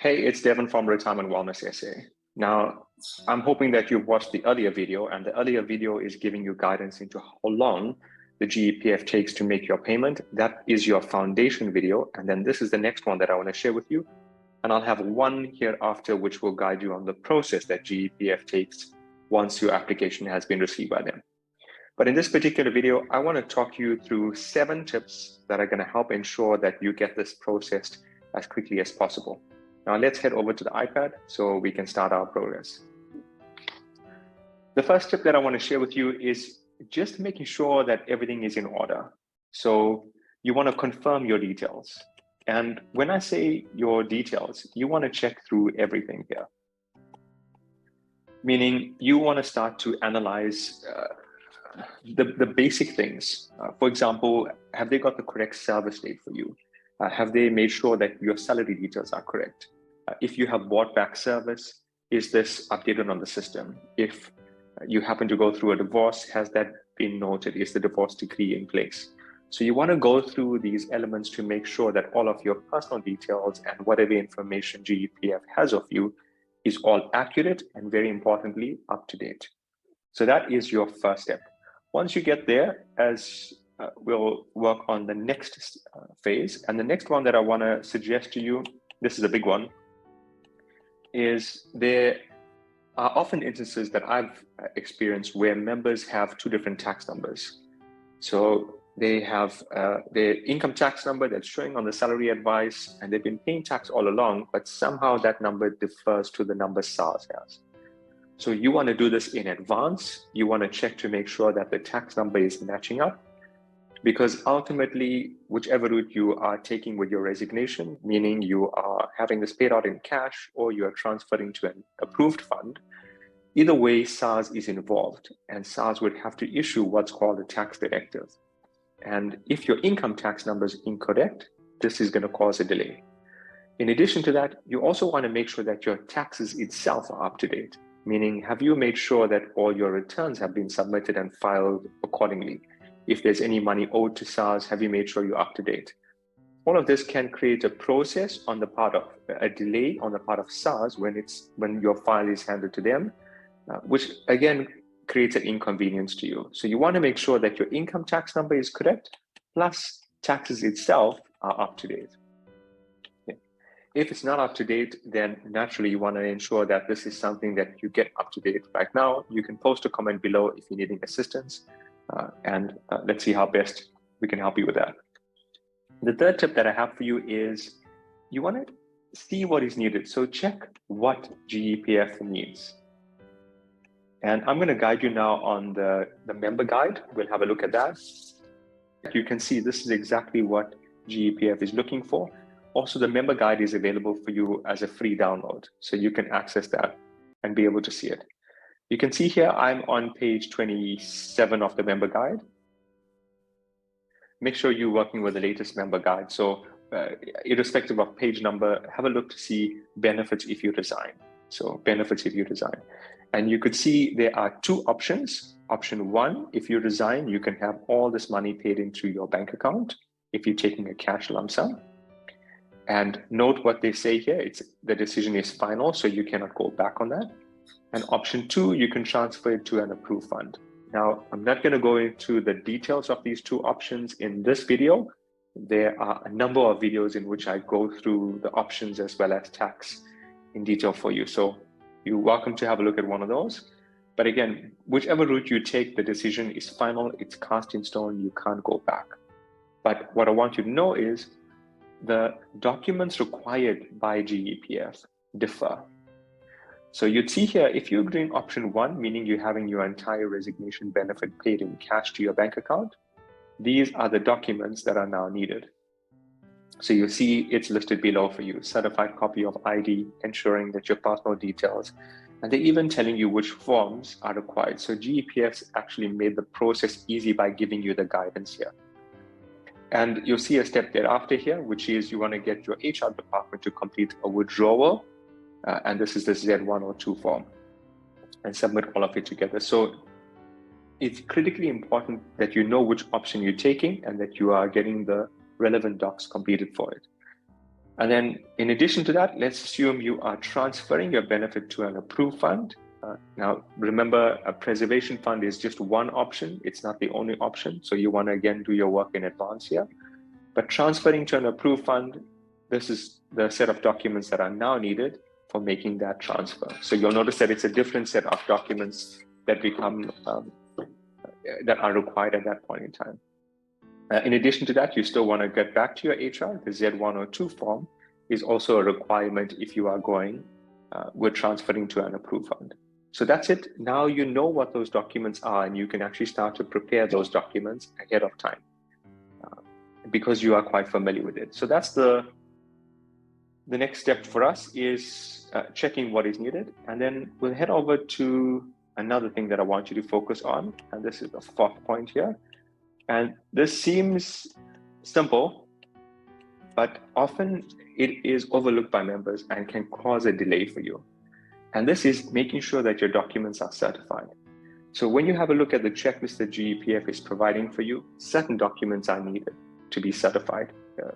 Hey, it's Devin from Retirement Wellness SA. Now, I'm hoping that you've watched the earlier video, and the earlier video is giving you guidance into how long the GEPF takes to make your payment. That is your foundation video. And then this is the next one that I want to share with you. And I'll have one here after, which will guide you on the process that GEPF takes once your application has been received by them. But in this particular video, I want to talk you through 7 tips that are going to help ensure that you get this processed as quickly as possible. Now let's head over to the iPad so we can start our progress. The first tip that I want to share with you is just making sure that everything is in order. So you want to confirm your details. And when I say your details, you want to check through everything here. Meaning you want to start to analyze the basic things. For example, have they got the correct service date for you? Have they made sure that your salary details are correct? If you have bought back service, is this updated on the system? If you happen to go through a divorce, has that been noted? Is the divorce decree in place? So you want to go through these elements to make sure that all of your personal details and whatever information GEPF has of you is all accurate and, very importantly, up to date. So that is your first step. Once you get there, we'll work on the next phase. And the next one that I want to suggest to you, this is a big one, is there are often instances that I've experienced where members have 2 different tax numbers. So they have their income tax number that's showing on the salary advice, and they've been paying tax all along, but somehow that number differs to the number SARS has. So you want to do this in advance. You want to check to make sure that the tax number is matching up, because ultimately, whichever route you are taking with your resignation, meaning you are having this paid out in cash or you are transferring to an approved fund, either way, SARS is involved, and SARS would have to issue what's called a tax directive. And if your income tax number is incorrect, this is going to cause a delay. In addition to that, you also want to make sure that your taxes itself are up to date, meaning have you made sure that all your returns have been submitted and filed accordingly? If there's any money owed to SARS, have you made sure you're up to date? All of this can create a process on the part of a delay on the part of SARS when your file is handed to them, which again creates an inconvenience to you. So you want to make sure that your income tax number is correct, plus taxes itself are up to date. Okay. If it's not up to date, then naturally you want to ensure that this is something that you get up to date right now. You can post a comment below if you're needing assistance. Let's see how best we can help you with that. The third tip that I have for you is you want to see what is needed. So check what GEPF needs. And I'm going to guide you now on the member guide. We'll have a look at that. You can see this is exactly what GEPF is looking for. Also, the member guide is available for you as a free download. So you can access that and be able to see it. You can see here, I'm on page 27 of the member guide. Make sure you're working with the latest member guide. So irrespective of page number, have a look to see benefits if you resign. So benefits if you resign. And you could see there are 2 options. Option 1, if you resign, you can have all this money paid into your bank account if you're taking a cash lump sum. And note what they say here, the decision is final, so you cannot go back on that. And option 2, you can transfer it to an approved fund. Now, I'm not going to go into the details of these 2 options in this video. There are a number of videos in which I go through the options as well as tax in detail for you. So you're welcome to have a look at one of those. But again, whichever route you take, the decision is final. It's cast in stone. You can't go back. But what I want you to know is the documents required by GEPF differ. So you'd see here, if you're doing option 1, meaning you're having your entire resignation benefit paid in cash to your bank account, these are the documents that are now needed. So you see it's listed below for you, certified copy of ID, ensuring that your personal details, and they're even telling you which forms are required. So GEPF actually made the process easy by giving you the guidance here. And you'll see a step thereafter here, which is you want to get your HR department to complete a withdrawal. And this is the Z102 form, and submit all of it together. So it's critically important that you know which option you're taking and that you are getting the relevant docs completed for it. And then in addition to that, let's assume you are transferring your benefit to an approved fund. Now, remember, a preservation fund is just one option. It's not the only option. So you want to, again, do your work in advance here. But transferring to an approved fund, this is the set of documents that are now needed for making that transfer. So you'll notice that it's a different set of documents that become, that are required at that point in time. In addition to that, you still want to get back to your HR. The Z102 form is also a requirement if you are going, we're transferring to an approved fund. So that's it. Now you know what those documents are, and you can actually start to prepare those documents ahead of time because you are quite familiar with it. So that's the next step for us is checking what is needed. And then we'll head over to another thing that I want you to focus on. And this is the fourth point here. And this seems simple, but often it is overlooked by members and can cause a delay for you. And this is making sure that your documents are certified. So when you have a look at the checklist that GEPF is providing for you, certain documents are needed to be certified,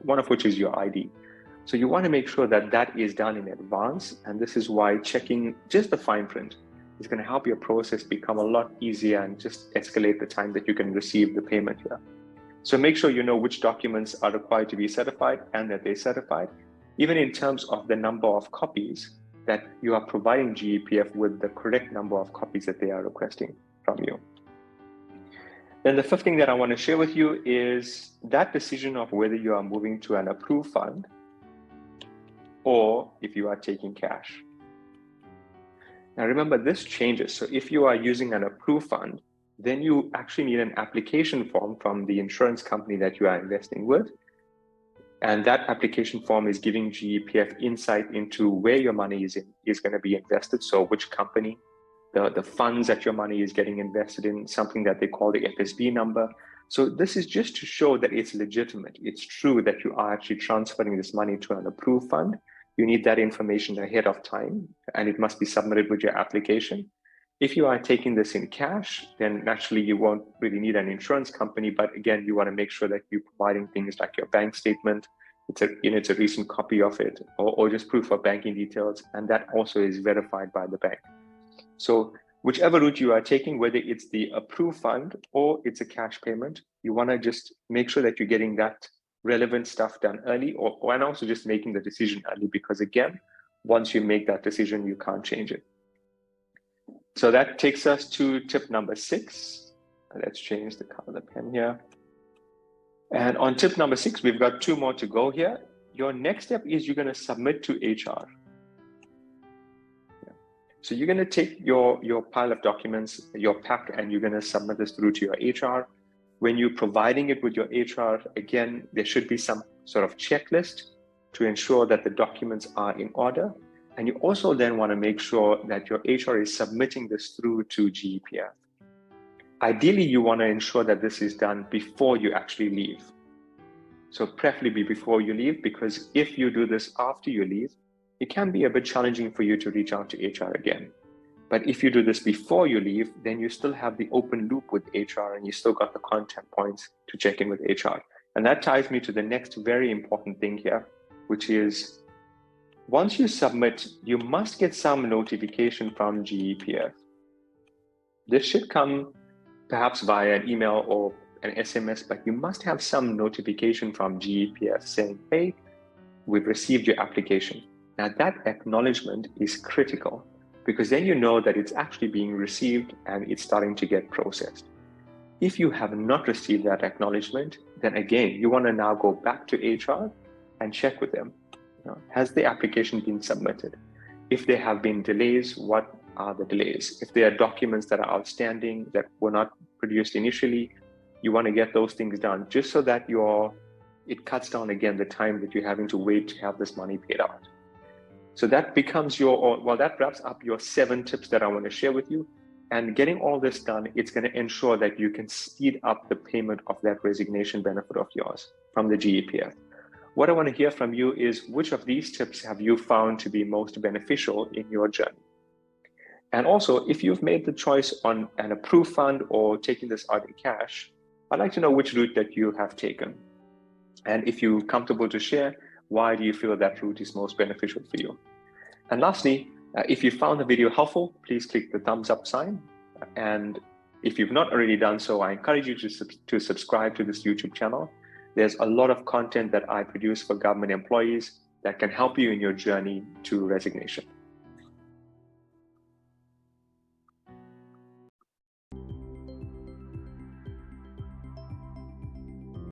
one of which is your ID. So you want to make sure that that is done in advance. And this is why checking just the fine print is going to help your process become a lot easier and just escalate the time that you can receive the payment here. So make sure you know which documents are required to be certified and that they're certified, even in terms of the number of copies that you are providing GEPF with the correct number of copies that they are requesting from you. Then the fifth thing that I want to share with you is that decision of whether you are moving to an approved fund or if you are taking cash. Now remember, this changes. So if you are using an approved fund, then you actually need an application form from the insurance company that you are investing with. And that application form is giving GEPF insight into where your money is going to be invested. So which company, the funds that your money is getting invested in, something that they call the FSB number. So this is just to show that it's legitimate. It's true that you are actually transferring this money to an approved fund. You need that information ahead of time, and it must be submitted with your application. If you are taking this in cash, then naturally you won't really need an insurance company. But again, you want to make sure that you're providing things like your bank statement, it's a recent copy of it, or just proof of banking details, and that also is verified by the bank. So whichever route you are taking, whether it's the approved fund or it's a cash payment, you want to just make sure that you're getting that relevant stuff done early, and also just making the decision early, because again, once you make that decision, you can't change it. So that takes us to tip number 6. Let's change the color of the pen here. And on tip number 6, we've got 2 more to go here. Your next step is you're going to submit to HR. So you're going to take your pile of documents, your pack, and you're going to submit this through to your HR. When you're providing it with your HR, again, there should be some sort of checklist to ensure that the documents are in order. And you also then want to make sure that your HR is submitting this through to GEPF. Ideally, you want to ensure that this is done before you actually leave. So preferably before you leave, because if you do this after you leave, it can be a bit challenging for you to reach out to HR again. But if you do this before you leave, then you still have the open loop with HR and you still got the contact points to check in with HR. And that ties me to the next very important thing here, which is once you submit, you must get some notification from GEPF. This should come perhaps via an email or an SMS, but you must have some notification from GEPF saying, hey, we've received your application. Now that acknowledgement is critical, because then you know that it's actually being received and it's starting to get processed. If you have not received that acknowledgement, then again, you want to now go back to HR and check with them. Has the application been submitted? If there have been delays, what are the delays? If there are documents that are outstanding that were not produced initially, you want to get those things done just so that it cuts down again the time that you're having to wait to have this money paid out. So that becomes that wraps up your 7 tips that I want to share with you. And getting all this done, it's going to ensure that you can speed up the payment of that resignation benefit of yours from the GEPF. What I want to hear from you is which of these tips have you found to be most beneficial in your journey? And also, if you've made the choice on an approved fund or taking this out in cash, I'd like to know which route that you have taken. And if you're comfortable to share, Why do you feel that route is most beneficial for you? And lastly, if you found the video helpful, please click the thumbs up sign. And if you've not already done so, I encourage you to subscribe to this YouTube channel. There's a lot of content that I produce for government employees that can help you in your journey to resignation.